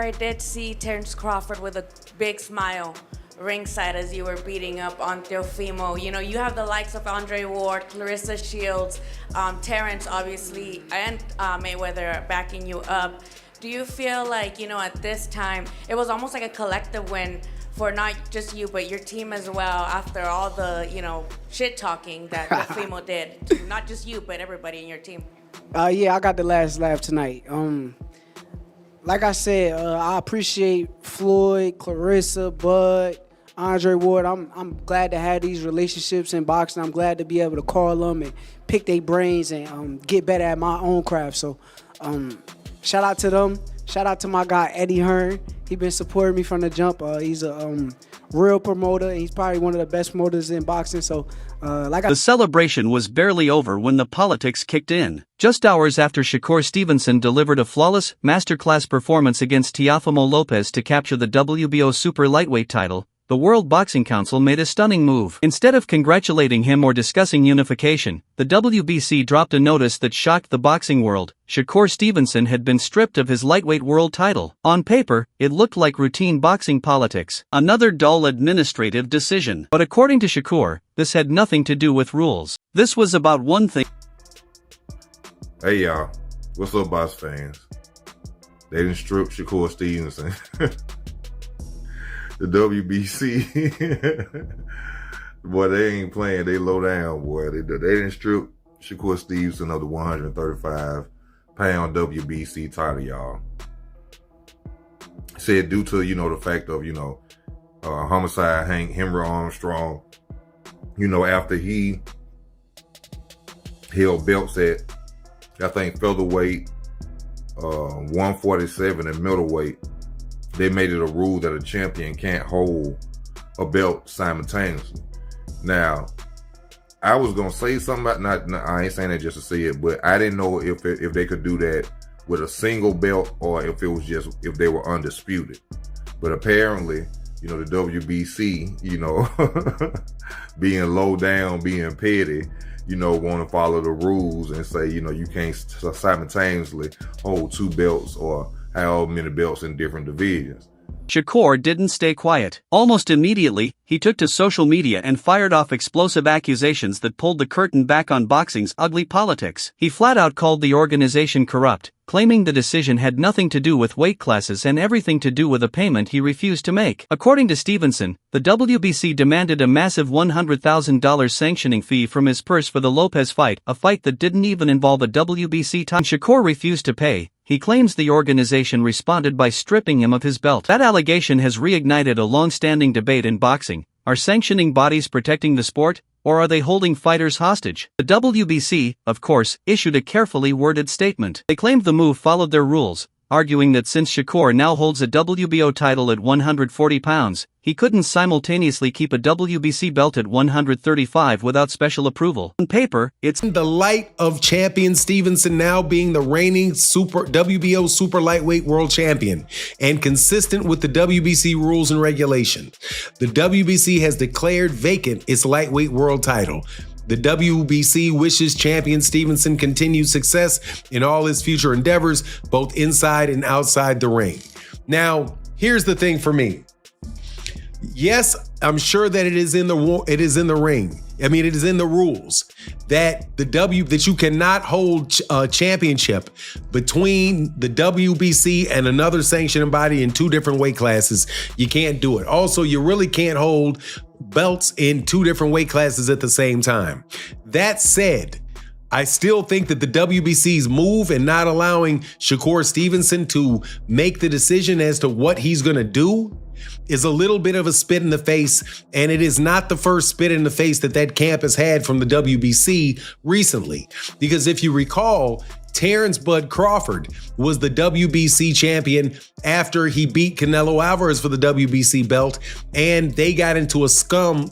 I did see Terrence Crawford with a big smile ringside as you were beating up on Teofimo. You know, you have the likes of Andre Ward, Clarissa Shields, Terrence, obviously, and Mayweather backing you up. Do you feel like, you know, at this time, it was almost like a collective win for not just you, but your team as well, after all the, you know, shit-talking that Teofimo did to not just you, but everybody in your team? Yeah, I got the last laugh tonight. Like I said, I appreciate Floyd, Clarissa, Bud, Andre Ward. I'm glad to have these relationships in boxing. I'm glad to be able to call them and pick their brains and get better at my own craft. So shout out to them. Shout out to my guy, Eddie Hearn. He been supporting me from the jump. He's a real promoter, and he's probably one of the best promoters in boxing. So, the celebration was barely over when the politics kicked in. Just hours after Shakur Stevenson delivered a flawless, masterclass performance against Teofimo Lopez to capture the WBO super lightweight title, the World Boxing Council made a stunning move. Instead of congratulating him or discussing unification, the WBC dropped a notice that shocked the boxing world. Shakur Stevenson had been stripped of his lightweight world title. On paper, it looked like routine boxing politics, another dull administrative decision. But according to Shakur, this had nothing to do with rules. This was about one thing. Hey y'all, what's up, box fans? They didn't strip Shakur Stevenson. The WBC, boy, they ain't playing. They low down, boy. They didn't strip Shakur Stevenson of the 135-pound WBC title, y'all. Said due to, you know, the fact of, you know, homicide Hank Henry Armstrong, you know, after he held belts at, I think, featherweight, 147 and middleweight. They made it a rule that a champion can't hold a belt simultaneously. Now, I was gonna say something about I ain't saying that just to say it, but I didn't know if they could do that with a single belt or if it was just if they were undisputed. But apparently, you know, the WBC, you know, being low down, being petty, you know, want to follow the rules and say, you know, you can't simultaneously hold two belts or however many belts in different divisions. Shakur didn't stay quiet. Almost immediately, he took to social media and fired off explosive accusations that pulled the curtain back on boxing's ugly politics. He flat out called the organization corrupt, claiming the decision had nothing to do with weight classes and everything to do with a payment he refused to make. According to Stevenson, the WBC demanded a massive $100,000 sanctioning fee from his purse for the Lopez fight, a fight that didn't even involve a WBC title. Shakur refused to pay. He claims the organization responded by stripping him of his belt. That allegation has reignited a long-standing debate in boxing. Are sanctioning bodies protecting the sport, or are they holding fighters hostage? The WBC, of course, issued a carefully worded statement. They claimed the move followed their rules, arguing that since Shakur now holds a WBO title at 140 pounds, he couldn't simultaneously keep a WBC belt at 135 without special approval. On paper, it's in the light of champion Stevenson now being the reigning WBO super lightweight world champion and consistent with the WBC rules and regulations. The WBC has declared vacant its lightweight world title. The WBC wishes champion Stevenson continued success in all his future endeavors, both inside and outside the ring. Now, here's the thing for me. Yes, I'm sure that it is in the ring. I mean, it is in the rules that that you cannot hold a championship between the WBC and another sanctioning body in two different weight classes. You can't do it. Also, you really can't hold belts in two different weight classes at the same time. That said, I still think that the WBC's move and not allowing Shakur Stevenson to make the decision as to what he's going to do is a little bit of a spit in the face, and it is not the first spit in the face that camp has had from the WBC recently. Because if you recall, Terrence Bud Crawford was the WBC champion after he beat Canelo Alvarez for the WBC belt, and they got into a scrum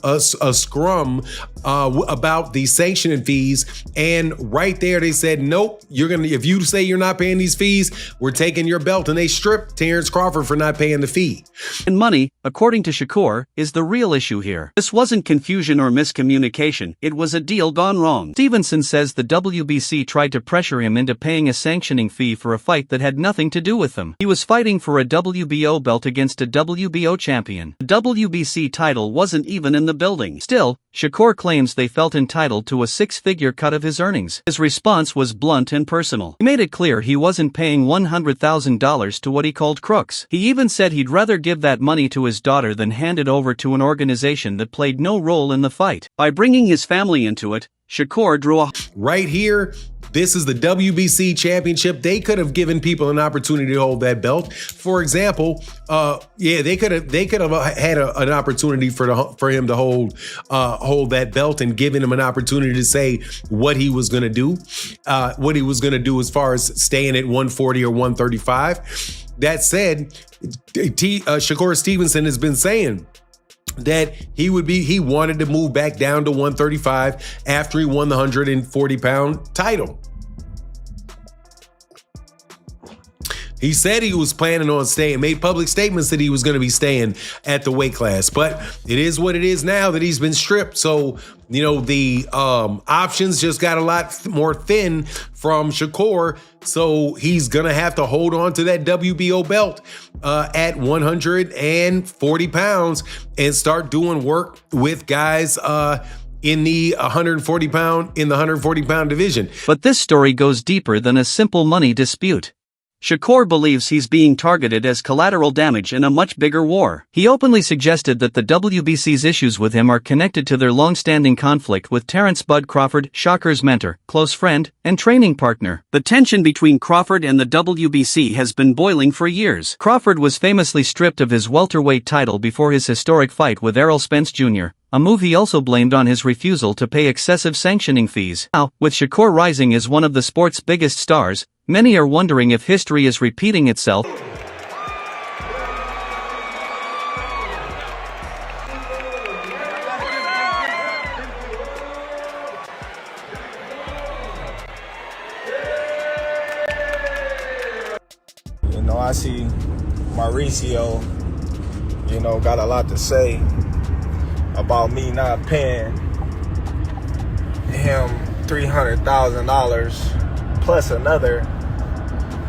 about the sanctioning fees. And right there, they said, nope, if you say you're not paying these fees, we're taking your belt. And they stripped Terrence Crawford for not paying the fee. And money, according to Shakur, is the real issue here. This wasn't confusion or miscommunication, it was a deal gone wrong. Stevenson says the WBC tried to pressure him into into paying a sanctioning fee for a fight that had nothing to do with him. He was fighting for a WBO belt against a WBO champion. The WBC title wasn't even in the building. Still, Shakur claims they felt entitled to a six-figure cut of his earnings. His response was blunt and personal. He made it clear he wasn't paying $100,000 to what he called crooks. He even said he'd rather give that money to his daughter than hand it over to an organization that played no role in the fight. By bringing his family into it, Shakur drew a right here. This is the WBC championship. They could have given people an opportunity to hold that belt. For example, they could have had an opportunity for him to hold that belt and given him an opportunity to say what he was going to do, as far as staying at 140 or 135. That said, Shakur Stevenson has been saying that he wanted to move back down to 135 after he won the 140-pound title. He said he was planning on staying, made public statements that he was going to be staying at the weight class, but it is what it is now that he's been stripped. So, the options just got a lot more thin from Shakur. So he's going to have to hold on to that WBO belt at 140 pounds and start doing work with guys in the 140 pound division. But this story goes deeper than a simple money dispute. Shakur believes he's being targeted as collateral damage in a much bigger war. He openly suggested that the WBC's issues with him are connected to their long-standing conflict with Terrence "Bud" Crawford, Shakur's mentor, close friend, and training partner. The tension between Crawford and the WBC has been boiling for years. Crawford was famously stripped of his welterweight title before his historic fight with Errol Spence Jr., a move he also blamed on his refusal to pay excessive sanctioning fees. Now, with Shakur rising as one of the sport's biggest stars, many are wondering if history is repeating itself. I see Mauricio, got a lot to say about me not paying him $300,000 plus another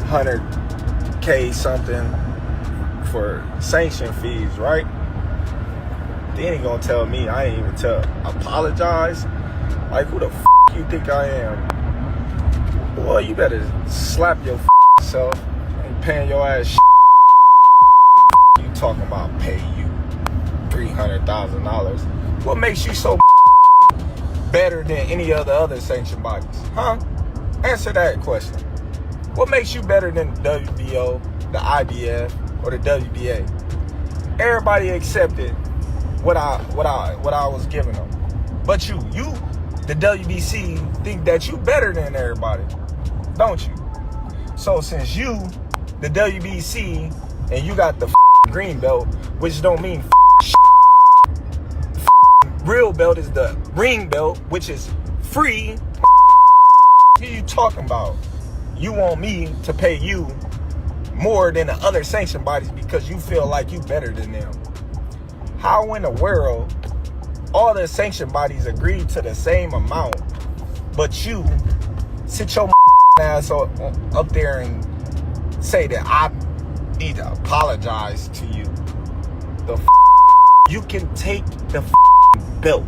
$100K something for sanction fees, right? They ain't gonna tell me I ain't even apologize. Like, who the you think I am? Boy, you better slap your self and paying your ass. You talking about pay you $300,000? What makes you so better than any other sanctioned bodies? Huh? Answer that question. What makes you better than the WBO, the IBF, or the WBA? Everybody accepted what I was giving them. But you, the WBC, think that you better than everybody, don't you? So since you, the WBC, and you got the green belt, which don't mean real belt is the ring belt, which is free. What are you talking about? You want me to pay you more than the other sanctioned bodies because you feel like you better than them? How in the world all the sanctioned bodies agreed to the same amount, but you sit your ass up there and say that I need to apologize to you? You can take the belt